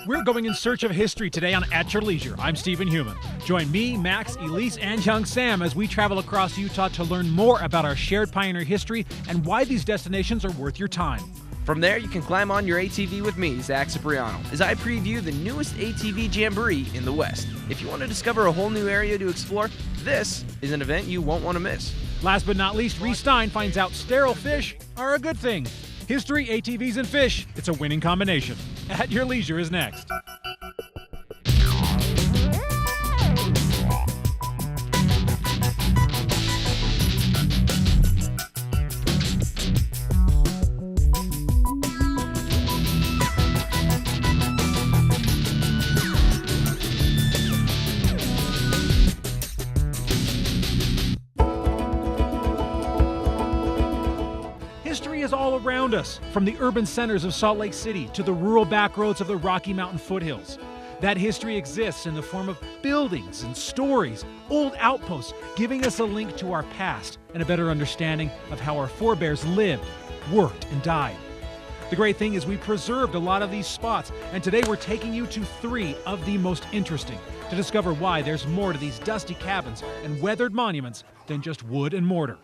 We're going in search of history today on At Your Leisure. I'm Stephen Human. Join me, Max, Elise, and young Sam as we travel across Utah to learn more about our shared pioneer history and why these destinations are worth your time. From there, you can climb on your ATV with me, Zach Cipriano, as I preview the newest ATV jamboree in the West. If you want to discover a whole new area to explore, this is an event you won't want to miss. Last but not least, Reese Stein finds out sterile fish are a good thing. History, ATVs, and fish, it's a winning combination. At Your Leisure is next. History is all around us, from the urban centers of Salt Lake City to the rural backroads of the Rocky Mountain foothills. That history exists in the form of buildings and stories, old outposts, giving us a link to our past and a better understanding of how our forebears lived, worked, and died. The great thing is we preserved a lot of these spots, and today we're taking you to 3 of the most interesting to discover why there's more to these dusty cabins and weathered monuments than just wood and mortar.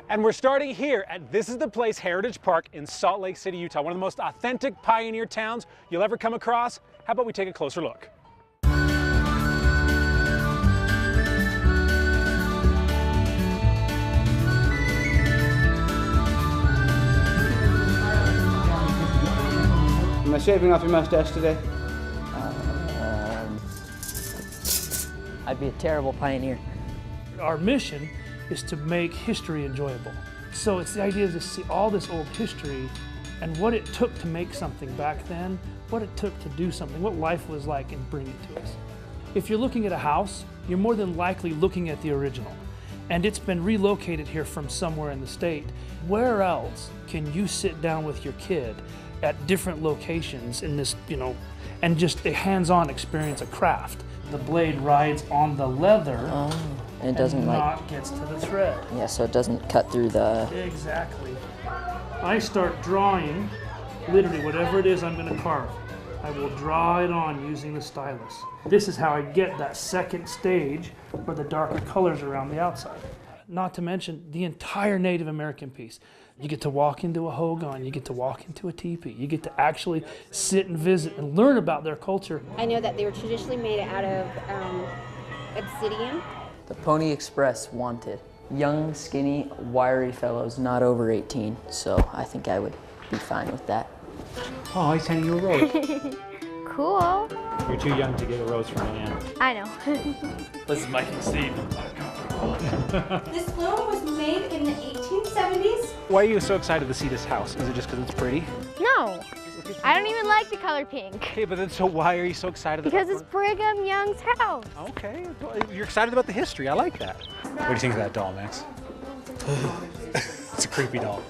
And we're starting here at This Is the Place Heritage Park in Salt Lake City, Utah, one of the most authentic pioneer towns you'll ever come across. How about we take a closer look? Am I shaving off your mustache today? I'd be a terrible pioneer. Our mission is to make history enjoyable. So it's the idea to see all this old history and what it took to make something back then, what it took to do something, what life was like, and bring it to us. If you're looking at a house, you're more than likely looking at the original. And it's been relocated here from somewhere in the state. Where else can you sit down with your kid at different locations in this, and just a hands-on experience of craft? The blade rides on the leather. And it doesn't not gets to the thread. Yeah, so it doesn't cut through the... Exactly. I start drawing, literally whatever it is I'm going to carve. I will draw it on using the stylus. This is how I get that second stage for the darker colors around the outside. Not to mention the entire Native American piece. You get to walk into a hogan, you get to walk into a teepee, you get to actually sit and visit and learn about their culture. I know that they were traditionally made out of obsidian. The Pony Express wanted young, skinny, wiry fellows not over 18, so I think I would be fine with that. Oh, he's handing you a rose. Cool. You're too young to get a rose from an aunt. I know. This is Mike and Steve. This bloom was made in the 1870s. Why are you so excited to see this house? Is it just because it's pretty? No, I don't even like the color pink. Okay, but then so why are you so excited Because about it's Brigham Young's house. Okay, you're excited about the history. I like that. What do you think of that doll, Max? It's a creepy doll.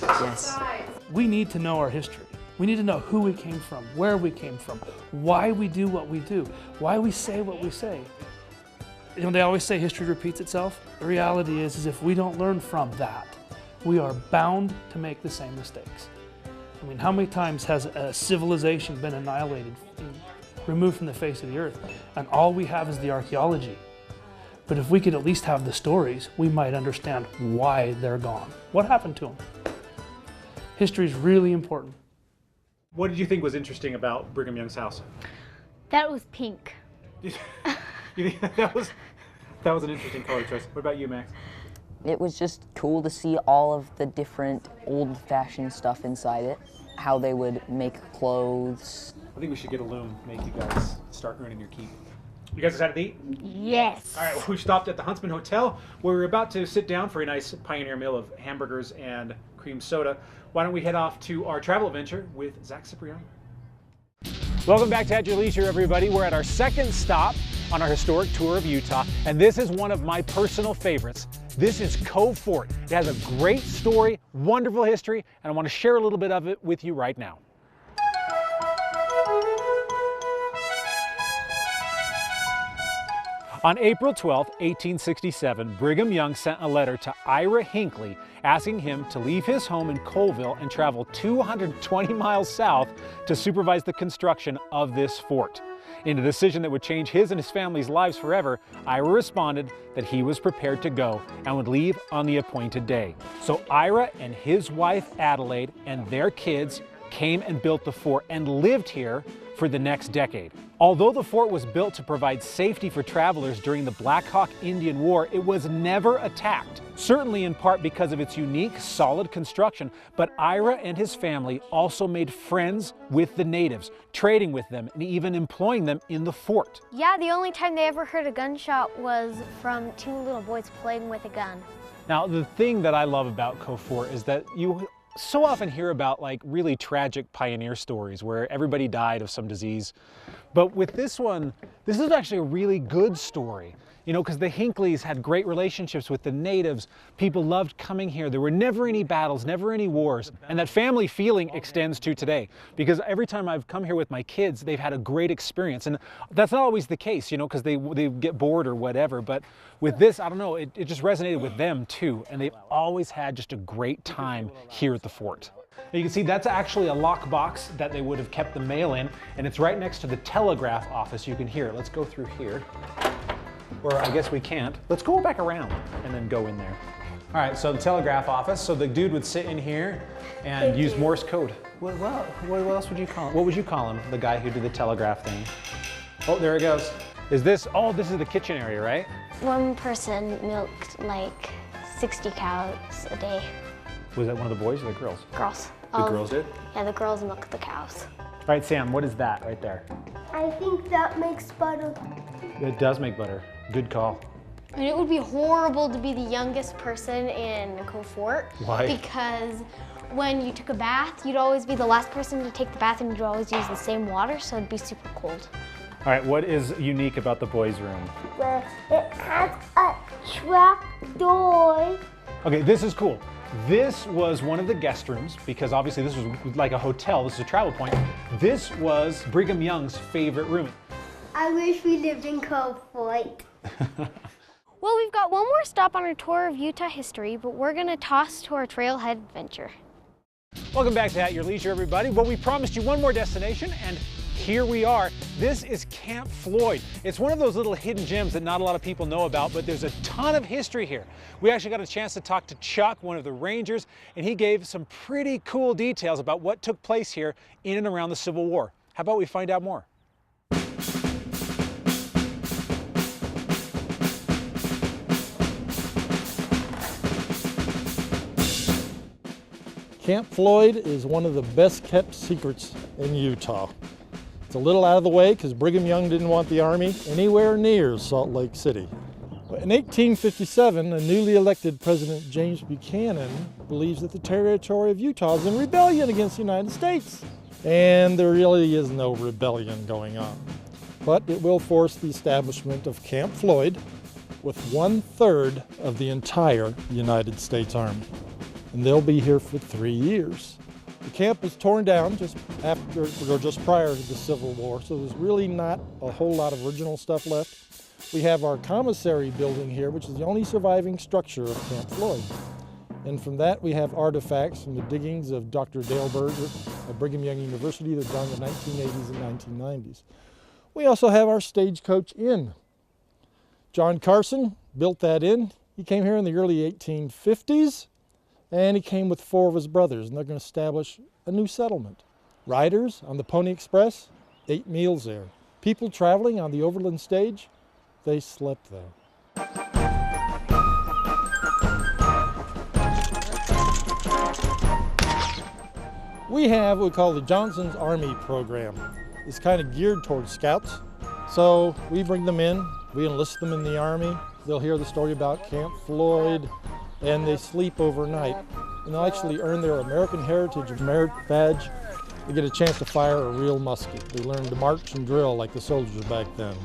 Yes. We need to know our history. We need to know who we came from, where we came from, why we do what we do, why we say what we say. They always say history repeats itself. The reality is if we don't learn from that, we are bound to make the same mistakes. I mean, how many times has a civilization been annihilated, removed from the face of the earth, and all we have is the archaeology? But if we could at least have the stories, we might understand why they're gone. What happened to them? History is really important. What did you think was interesting about Brigham Young's house? That was pink. You think that was an interesting color choice. What about you, Max? It was just cool to see all of the different old-fashioned stuff inside it, how they would make clothes. I think we should get a loom, make you guys start earning your keep. You guys excited to eat? Yes. All right, well, we stopped at the Huntsman Hotel where we were about to sit down for a nice pioneer meal of hamburgers and cream soda. Why don't we head off to our travel adventure with Zach Cipriano. Welcome back to At Your Leisure, everybody. We're at our second stop on our historic tour of Utah, and this is one of my personal favorites. This is Cove Fort. It has a great story, wonderful history, and I want to share a little bit of it with you right now. On April 12, 1867, Brigham Young sent a letter to Ira Hinckley asking him to leave his home in Colville and travel 220 miles south to supervise the construction of this fort. In a decision that would change his and his family's lives forever, Ira responded that he was prepared to go and would leave on the appointed day. So Ira and his wife Adelaide and their kids came and built the fort and lived here for the next decade. Although the fort was built to provide safety for travelers during the Black Hawk Indian War, it was never attacked. Certainly in part because of its unique, solid construction, but Ira and his family also made friends with the natives, trading with them and even employing them in the fort. Yeah, the only time they ever heard a gunshot was from two little boys playing with a gun. Now, the thing that I love about Cove Fort is that you so often hear about like really tragic pioneer stories where everybody died of some disease. But with this one, this is actually a really good story. You know, because the Hinkleys had great relationships with the natives. People loved coming here. There were never any battles, never any wars. And that family feeling extends to today. Because every time I've come here with my kids, they've had a great experience. And that's not always the case, you know, because they get bored or whatever. But with this, I don't know, it just resonated with them too. And they've always had just a great time here at the fort. Now you can see that's actually a lock box that they would have kept the mail in. And it's right next to the telegraph office. You can hear it. Let's go through here. Or I guess we can't. Let's go back around and then go in there. All right, so the telegraph office. So the dude would sit in here and use Morse code. What else would you call him? What would you call him, the guy who did the telegraph thing? Oh, there it goes. Is this, oh, this is the kitchen area, right? One person milked like 60 cows a day. Was that one of the boys or the girls? Girls. The girls did? Yeah, the girls milked the cows. All right, Sam, what is that right there? I think that makes butter. It does make butter. Good call. And it would be horrible to be the youngest person in Cove Fort. Why? Because when you took a bath, you'd always be the last person to take the bath and you'd always use the same water, so it'd be super cold. All right, what is unique about the boys' room? Well, it has a trap door. Okay, this is cool. This was one of the guest rooms because obviously this was like a hotel. This is a travel point. This was Brigham Young's favorite room. I wish we lived in Cove Fort. Well, we've got one more stop on our tour of Utah history, but we're gonna toss to our trailhead adventure. Welcome back to At Your Leisure, everybody. Well, we promised you one more destination, and here we are. This is Camp Floyd. It's one of those little hidden gems that not a lot of people know about, but there's a ton of history here. We actually got a chance to talk to Chuck, one of the rangers, and he gave some pretty cool details about what took place here in and around the Civil War. How about we find out more? Camp Floyd is one of the best kept secrets in Utah. It's a little out of the way because Brigham Young didn't want the Army anywhere near Salt Lake City. In 1857, a newly elected President James Buchanan believes that the territory of Utah is in rebellion against the United States. And there really is no rebellion going on. But it will force the establishment of Camp Floyd with 1/3 of the entire United States Army. And they'll be here for 3 years. The camp was torn down just after or just prior to the Civil War, so there's really not a whole lot of original stuff left. We have our commissary building here, which is the only surviving structure of Camp Floyd. And from that, we have artifacts from the diggings of Dr. Dale Berger at Brigham Young University that were done in the 1980s and 1990s. We also have our Stagecoach Inn. John Carson built that inn. He came here in the early 1850s. And he came with 4 of his brothers, and they're going to establish a new settlement. Riders on the Pony Express ate meals there. People traveling on the Overland Stage, they slept there. We have what we call the Johnson's Army program. It's kind of geared towards scouts. So we bring them in, we enlist them in the Army. They'll hear the story about Camp Floyd, and they sleep overnight. And they'll actually earn their American Heritage Merit Badge. They get a chance to fire a real musket. They learn to march and drill like the soldiers back then.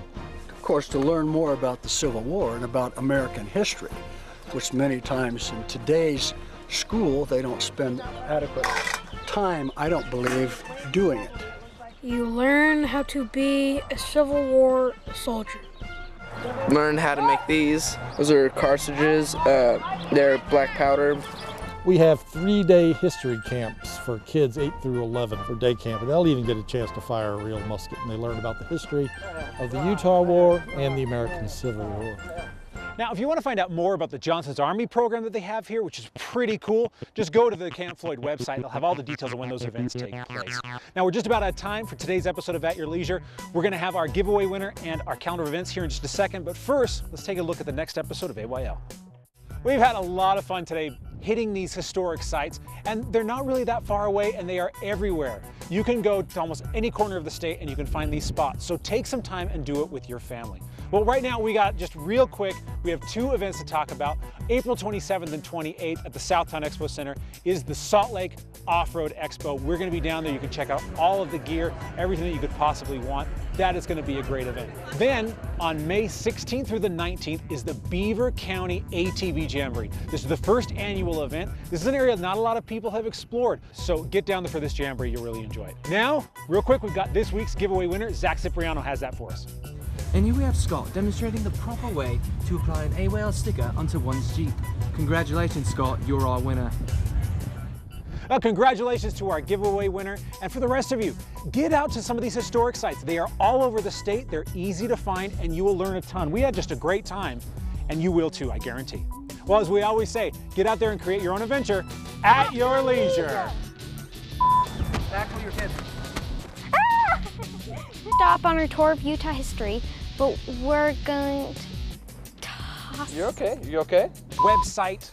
Of course, to learn more about the Civil War and about American history, which many times in today's school, they don't spend adequate time, I don't believe, doing it. You learn how to be a Civil War soldier. Learned how to make these. Those are cartridges. They're black powder. We have 3-day history camps for kids 8 through 11 for day camp, and they'll even get a chance to fire a real musket, and they learn about the history of the Utah War and the American Civil War. Now, if you want to find out more about the Johnson's Army program that they have here, which is pretty cool, just go to the Camp Floyd website. They'll have all the details of when those events take place. Now, we're just about out of time for today's episode of At Your Leisure. We're going to have our giveaway winner and our calendar of events here in just a second, but first, let's take a look at the next episode of AYL. We've had a lot of fun today hitting these historic sites, and they're not really that far away, and they are everywhere. You can go to almost any corner of the state and you can find these spots, so take some time and do it with your family. Well, right now we got, just real quick, we have 2 events to talk about. April 27th and 28th at the Southtown Expo Center is the Salt Lake Off-Road Expo. We're going to be down there. You can check out all of the gear, everything that you could possibly want. That is going to be a great event. Then on May 16th through the 19th is the Beaver County ATV Jamboree. This is the first annual event. This is an area not a lot of people have explored, so get down there for this jamboree. You'll really enjoy it. Now, real quick, we've got this week's giveaway winner. Zach Cipriano has that for us. And here we have Scott demonstrating the proper way to apply an AWL sticker onto one's Jeep. Congratulations, Scott, you're our winner. Congratulations to our giveaway winner. And for the rest of you, get out to some of these historic sites. They are all over the state. They're easy to find, and you will learn a ton. We had just a great time, and you will too, I guarantee. Well, as we always say, get out there and create your own adventure at your leisure. Back for your kids. Stop on our tour of Utah history, but we're going to toss. You're okay. You okay? Website,